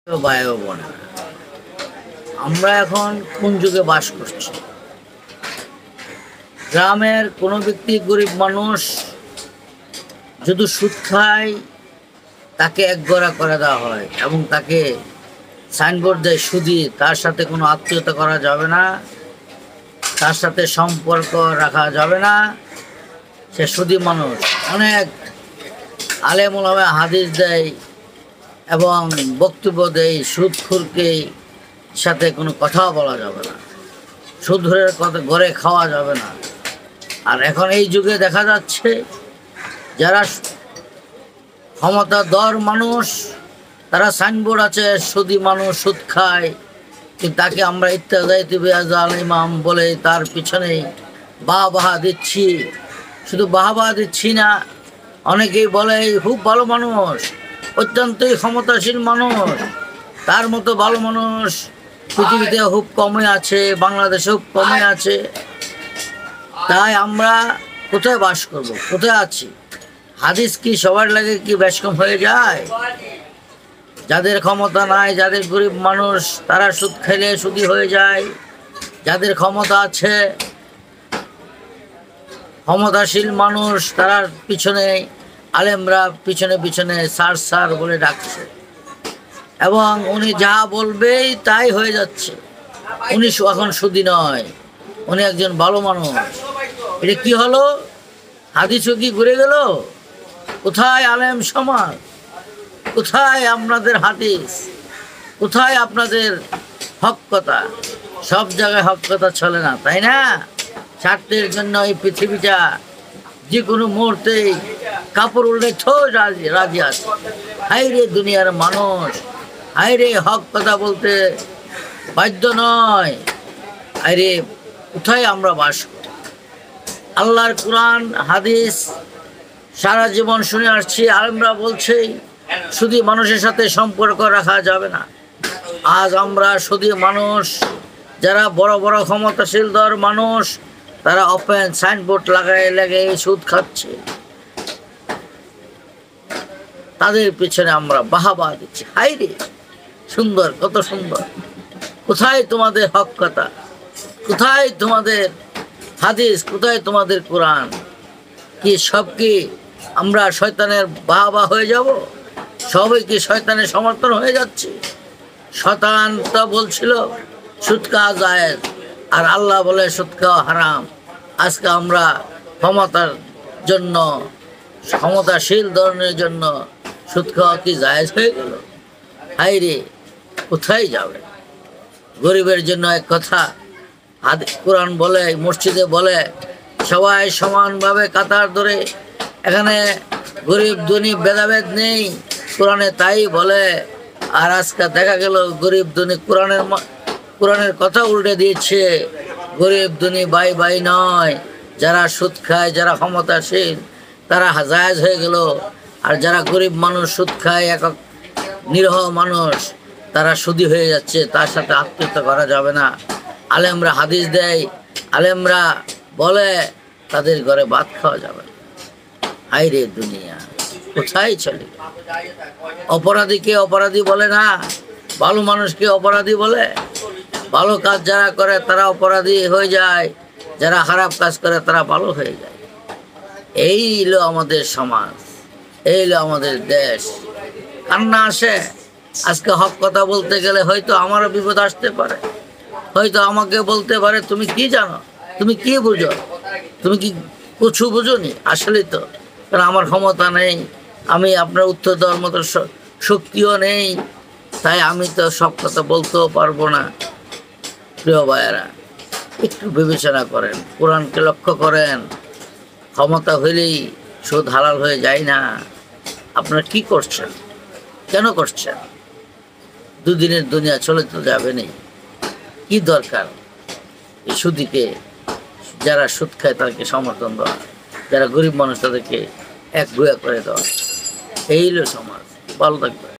ভাই ও বোনেরা, আমরা এখন কোন যুগে বাস করছি? গ্রামের কোনো ব্যক্তি গরিব মানুষ যদি সুদ খায় তাকে একগড়া করে দেওয়া হয় এবং তাকে সাইনবোর্ড দেয় সুদি। তার সাথে কোনো আত্মীয়তা করা যাবে না, তার সাথে সম্পর্ক রাখা যাবে না, সে সুদি মানুষ। অনেক আলেম ওলামা হাদিস দেয় এবং বক্তব্য দেয় সুদখোরকে সাথে কোনো কথাও বলা যাবে না, সুদের কথা ঘরে খাওয়া যাবে না। আর এখন এই যুগে দেখা যাচ্ছে যারা ক্ষমতাধর মানুষ তারা সাইনবোর্ড আছে সুদি মানুষ সুদ খায়, কিন্তু তাকে আমরা ইত্যাদি আল ইমাম বলে তার পিছনেই বাহা দিচ্ছি। শুধু বাহা দিচ্ছি না, অনেকেই বলে খুব ভালো মানুষ, অত্যন্তই ক্ষমতাশীল মানুষ, তার মতো ভালো মানুষ পৃথিবীতে খুব কমই আছে, বাংলাদেশে খুব কমই আছে। তাই আমরা কোথায় বাস করব, কোথায় আছি? হাদিস কি সবার লাগে কি বেশকম হয়ে যায়? যাদের ক্ষমতা নাই, যাদের গরিব মানুষ তারা সুদ খেলে সুদি হয়ে যায়। যাদের ক্ষমতা আছে, ক্ষমতাশীল মানুষ তার পিছনে আলেমরা পিছনে পিছনে স্যার স্যার বলে ডাকছে এবং উনি যা বলবেই তাই হয়ে যাচ্ছে। উনি এখন সুদি নয়, উনি একজন ভালো মানুষ। এটা কি হলো? হাদিসও কি ঘুরে গেল? কোথায় আলেম সমাজ? কোথায় আপনাদের হাদিস? কোথায় আপনাদের হক কথা? সব জায়গায় হক কথা চলে না, তাই না? স্বার্থের জন্য এই পৃথিবীটা যে কোনো মুহূর্তেই কাপড় উল্টে রাজি আছে। হাইরে দুনিয়ার মানুষ, হাইরে হক কথা বলতে বাধ্য নয়। হাইরে কোথায় আমরা বাস করি? আল্লাহর কোরআন হাদিস সারা জীবন শুনে আসছি, আলেমরা বলছে শুধু মানুষের সাথে সম্পর্ক রাখা যাবে না। আজ আমরা শুধু মানুষ যারা বড় বড় ক্ষমতাশীল দর মানুষ তারা ওপেন সাইনবোর্ড লাগাই সুদ খাচ্ছে, তাদের পিছনে আমরা বাহবা দিচ্ছি। হাইরে সুন্দর, কত সুন্দর! কোথায় তোমাদের হক কথা? কোথায় তোমাদের হাদিস? কোথায় তোমাদের কোরআন? কি সব কি আমরা শয়তানের বাহবা হয়ে যাব? সবাই কি শয়তানের সমর্থন হয়ে যাচ্ছে? শয়তান তো বলছিল সুদ খাওয়া জায়েজ, আর আল্লাহ বলে সুদ খাওয়া হারাম। আজকে আমরা ক্ষমতার জন্য, ক্ষমতাশীল ধরনের জন্য সুদ খাওয়া কি জায়েজ হয়ে গেল? হাইরে কোথায় যাবে? গরিবের জন্য এক কথা কোরআন বলে, মসজিদে বলে সবাই সমানভাবে কাতার ধরে, এখানে গরিব ধনী ভেদাভেদ নেই, কোরআনে তাই বলে। আর আজকে দেখা গেল গরিব ধনী কোরআনের কথা উল্টে দিয়েছে। গরিব ধনী ভাই ভাই নয়, যারা সুদ খায়, যারা ক্ষমতাশীল তারা জায়েজ হয়ে গেল, আর যারা গরিব মানুষ সুদ খায়, একক নিরহ মানুষ তারা সুদি হয়ে যাচ্ছে, তার সাথে আত্মীয়তা করা যাবে না। আলেমরা হাদিস দেয়, আলেমরা বলে তাদের ঘরে ভাত খাওয়া যাবে না। হাইরে দুনিয়া কোথায় চলে? অপরাধীকে অপরাধী বলে না, ভালো মানুষকে অপরাধী বলে। ভালো কাজ যারা করে তারা অপরাধী হয়ে যায়, যারা খারাপ কাজ করে তারা ভালো হয়ে যায়। এই হলো আমাদের সমাজ, এই হলো আমাদের দেশ। কান্না আসে আজকে হক কথা বলতে গেলে। হয়তো আমারও বিপদ আসতে পারে, হয়তো আমাকে বলতে পারে তুমি কি জানো, তুমি কি বুঝো, তুমি কি কিছু বুঝোনি। আসলেই তো, কারণ আমার ক্ষমতা নেই, আমি আপনার উত্তর দেওয়ার মতো শক্তিও নেই, তাই আমি তো সব কথা বলতেও পারবো না। প্রিয় ভাইয়েরা, একটু বিবেচনা করেন, কোরআনকে লক্ষ্য করেন। ক্ষমতা হইলেই সুদ হালাল হয়ে যায় না। আপনারা কি করছেন, কেন করছেন? দুদিনের দুনিয়া চলে তো যাবে নেই, কি দরকার এই সুদিকে? যারা সুদ খায় তাদেরকে সমর্থন দেওয়া, যারা গরিব মানুষ তাদেরকে এক ভুয়া করে দেওয়া। এই হলো সমাজ। ভালো থাকবে।